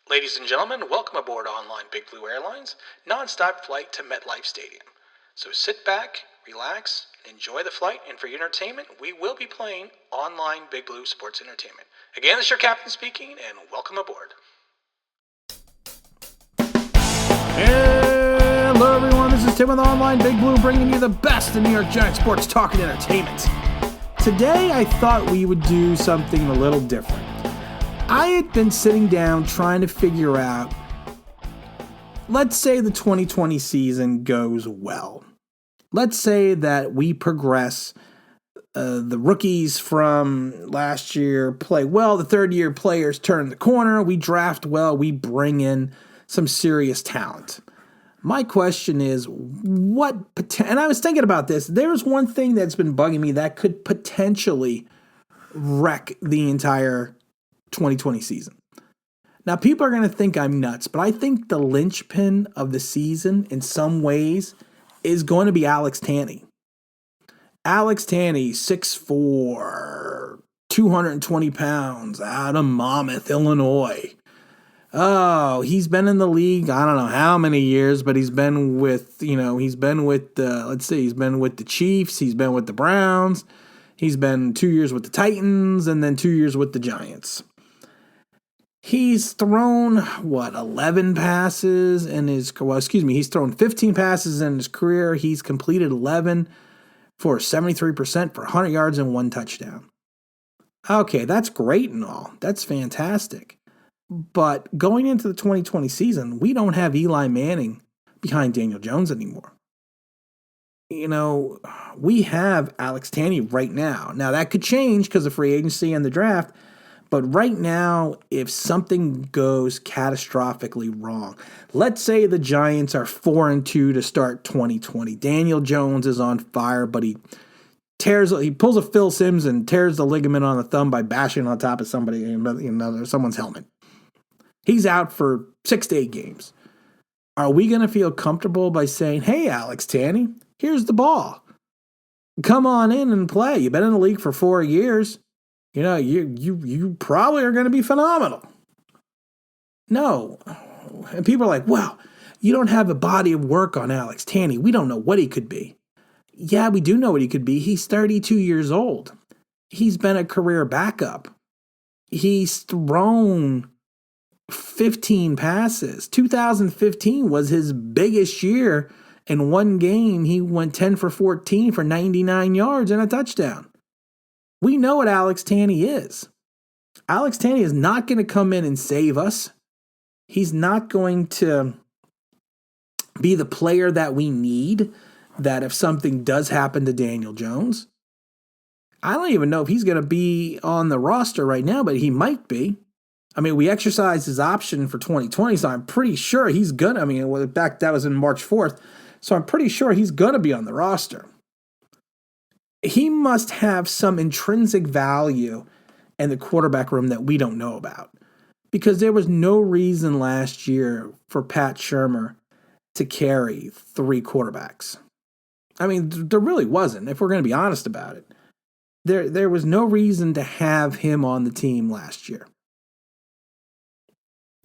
Ladies and gentlemen, welcome aboard Online Big Blue Airlines, non-stop flight to MetLife Stadium. So sit back, relax, and enjoy the flight, and for your entertainment, we will be playing Online Big Blue Sports Entertainment. Again, this is your captain speaking, and welcome aboard. Hello everyone, this is Tim with Online Big Blue bringing you the best in New York Giants sports talk and entertainment. Today I thought we would do something a little different. I had been sitting down trying to figure out, let's say the 2020 season goes well. Let's say that we progress, the rookies from last year play well, the third-year players turn the corner, we draft well, we bring in some serious talent. My question is, and I was thinking about this, there's one thing that's been bugging me that could potentially wreck the entire 2020 season. Now, people are going to think I'm nuts, but I think the linchpin of the season in some ways is going to be Alex Tanney. Alex Tanney, 6'4", 220 pounds, out of Monmouth, Illinois. Oh, he's been in the league, I don't know how many years, but he's been with the Chiefs, he's been with the Browns, he's been 2 years with the Titans, and then 2 years with the Giants. He's thrown, 11 passes he's thrown 15 passes in his career. He's completed 11 for 73% for 100 yards and 1 touchdown. Okay, that's great and all. That's fantastic. But going into the 2020 season, we don't have Eli Manning behind Daniel Jones anymore. We have Alex Tanney right now. Now, that could change because of free agency and the draft. But right now, if something goes catastrophically wrong, let's say the Giants are 4-2 to start 2020. Daniel Jones is on fire, but he pulls a Phil Simms and tears the ligament on the thumb by bashing on top of someone's helmet. He's out for 6 to 8 games. Are we going to feel comfortable by saying, hey, Alex Tanney, here's the ball. Come on in and play. You've been in the league for 4 years. You probably are going to be phenomenal. No. And people are like, well, you don't have a body of work on Alex Tanney. We don't know what he could be. Yeah, we do know what he could be. He's 32 years old. He's been a career backup. He's thrown 15 passes. 2015 was his biggest year. In one game, he went 10 for 14 for 99 yards and a touchdown. We know what Alex Tanney is. Alex Tanney is not going to come in and save us. He's not going to be the player that we need, that if something does happen to Daniel Jones. I don't even know if he's going to be on the roster right now, but he might be. I mean, we exercised his option for 2020, so I'm pretty sure he's going to. That was in March 4th, so I'm pretty sure he's going to be on the roster. He must have some intrinsic value in the quarterback room that we don't know about, because there was no reason last year for Pat Shurmur to carry 3 quarterbacks. I mean, there really wasn't, if we're going to be honest about it. There was no reason to have him on the team last year.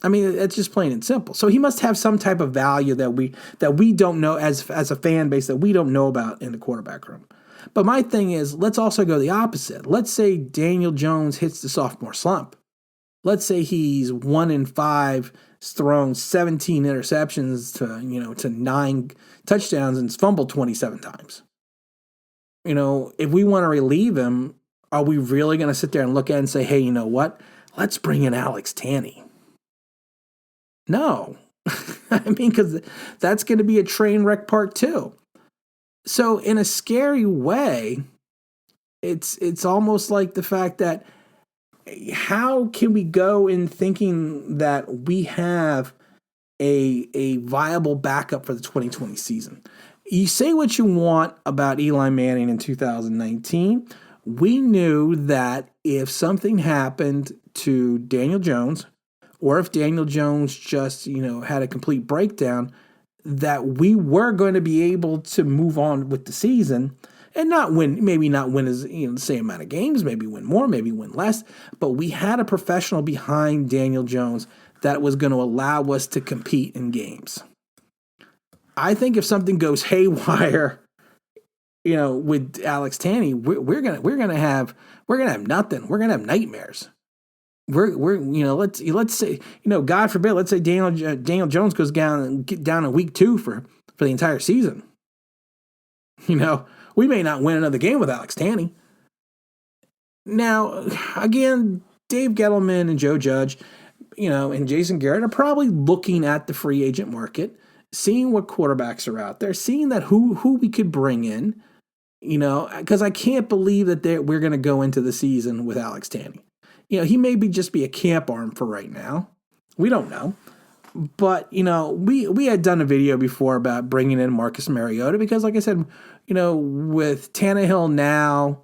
I mean, it's just plain and simple. So he must have some type of value that we don't know as a fan base, that we don't know about in the quarterback room. But my thing is, let's also go the opposite. Let's say Daniel Jones hits the sophomore slump. Let's say he's 1-5, thrown 17 interceptions to 9 touchdowns and fumbled 27 times. If we want to relieve him, are we really going to sit there and look at it and say, hey, you know what? Let's bring in Alex Tanney. No. I mean, because that's going to be a train wreck part 2. So in a scary way, it's almost like the fact that how can we go in thinking that we have a viable backup for the 2020 season? You say what you want about Eli Manning in 2019. We knew that if something happened to Daniel Jones, or if Daniel Jones just, had a complete breakdown, that we were going to be able to move on with the season and maybe not win as the same amount of games, maybe win more, maybe win less, but we had a professional behind Daniel Jones that was going to allow us to compete in games. I think if something goes haywire, with Alex Tanney, we're gonna have nothing. We're gonna have nightmares. Let's say God forbid, let's say Daniel Jones goes down in week 2 for the entire season. We may not win another game with Alex Tanney. Now, again, Dave Gettleman and Joe Judge, and Jason Garrett are probably looking at the free agent market, seeing what quarterbacks are out there, seeing that who we could bring in, because I can't believe that we're going to go into the season with Alex Tanney. He may just be a camp arm for right now. We don't know. But, we had done a video before about bringing in Marcus Mariota because, like I said, with Tannehill now,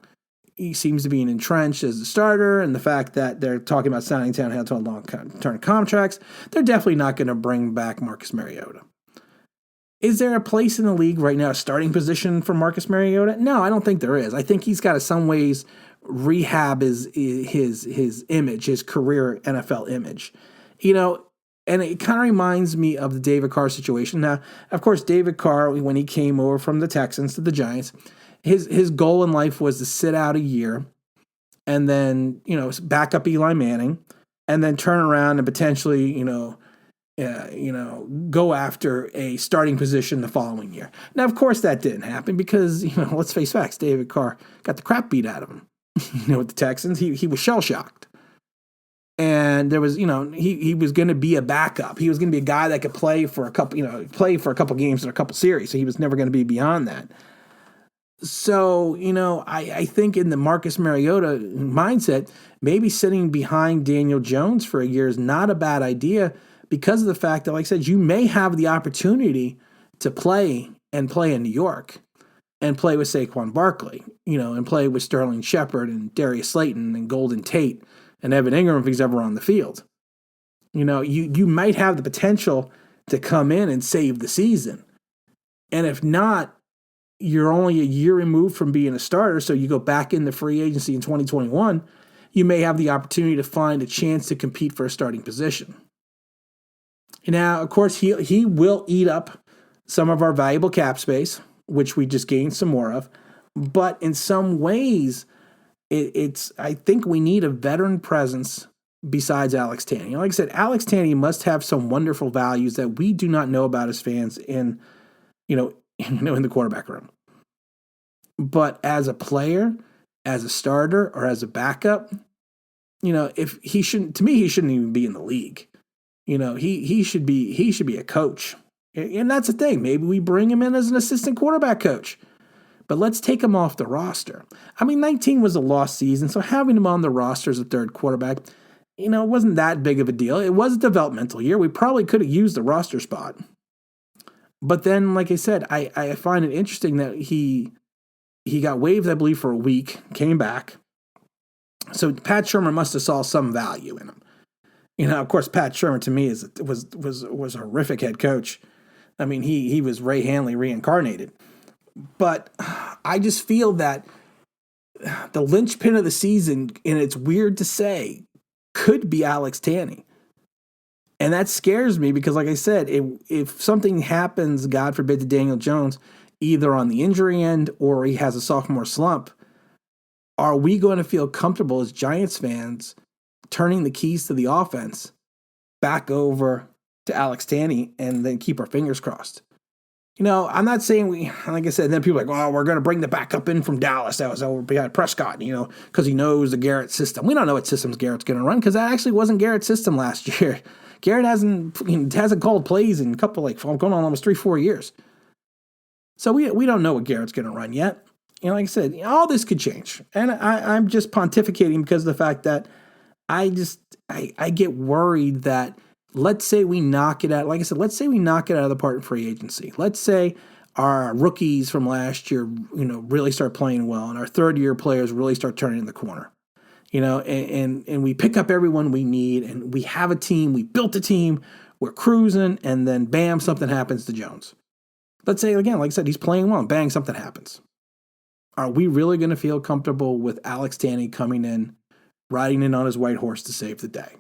he seems to be entrenched as a starter, and the fact that they're talking about signing Tannehill to a long-term contracts, they're definitely not going to bring back Marcus Mariota. Is there a place in the league right now, a starting position for Marcus Mariota? No, I don't think there is. I think he's got to some ways rehab his image, his career NFL image. And it kind of reminds me of the David Carr situation. Now, of course, David Carr, when he came over from the Texans to the Giants, his goal in life was to sit out a year and then, back up Eli Manning and then turn around and potentially, go after a starting position the following year. Now, of course, that didn't happen because, let's face facts, David Carr got the crap beat out of him. With the Texans, he was shell-shocked. And there was, he was going to be a backup. He was going to be a guy that could play for a couple games and a couple series. So he was never going to be beyond that. So, I think in the Marcus Mariota mindset, maybe sitting behind Daniel Jones for a year is not a bad idea because of the fact that, like I said, you may have the opportunity to play in New York and play with Saquon Barkley, and play with Sterling Shepard and Darius Slayton and Golden Tate and Evan Ingram if he's ever on the field. You might have the potential to come in and save the season. And if not, you're only a year removed from being a starter, so you go back in the free agency in 2021, you may have the opportunity to find a chance to compete for a starting position. Now, of course, he will eat up some of our valuable cap space, which we just gained some more of. But in some ways, I think we need a veteran presence besides Alex Tanney. Like I said, Alex Tanney must have some wonderful values that we do not know about as fans in the quarterback room. But as a player, as a starter, or as a backup, if he shouldn't even be in the league. He should be a coach. And that's the thing. Maybe we bring him in as an assistant quarterback coach. But let's take him off the roster. 19 was a lost season, so having him on the roster as a third quarterback, it wasn't that big of a deal. It was a developmental year. We probably could have used the roster spot. But then, like I said, I find it interesting that he got waived, I believe, for a week, came back. So Pat Shurmur must have saw some value in him. Of course, Pat Shurmur to me was a horrific head coach. He was Ray Handley reincarnated. But I just feel that the linchpin of the season, and it's weird to say, could be Alex Tanney. And that scares me because, like I said, if something happens, God forbid, to Daniel Jones, either on the injury end or he has a sophomore slump, are we going to feel comfortable as Giants fans turning the keys to the offense back over to Alex Tanney and then keep our fingers crossed? I'm not saying like I said, then people are like, oh, we're going to bring the backup in from Dallas that was over behind Prescott, because he knows the Garrett system. We don't know what systems Garrett's going to run because that actually wasn't Garrett's system last year. Garrett hasn't called plays in a couple, going on almost 3-4 years. So we don't know what Garrett's going to run yet. Like I said, all this could change. And I'm just pontificating because of the fact that I get worried that let's say we knock it out. Like I said, let's say we knock it out of the park in free agency. Let's say our rookies from last year, really start playing well, and our third-year players really start turning the corner. And we pick up everyone we need, and we have a team. We built a team. We're cruising, and then bam, something happens to Jones. Let's say again, like I said, he's playing well, and bang, something happens. Are we really going to feel comfortable with Alex Tanney coming in, riding in on his white horse to save the day?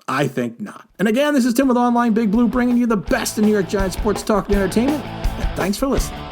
I think not. And again, this is Tim with Online Big Blue, bringing you the best in New York Giants sports talk and entertainment. And thanks for listening.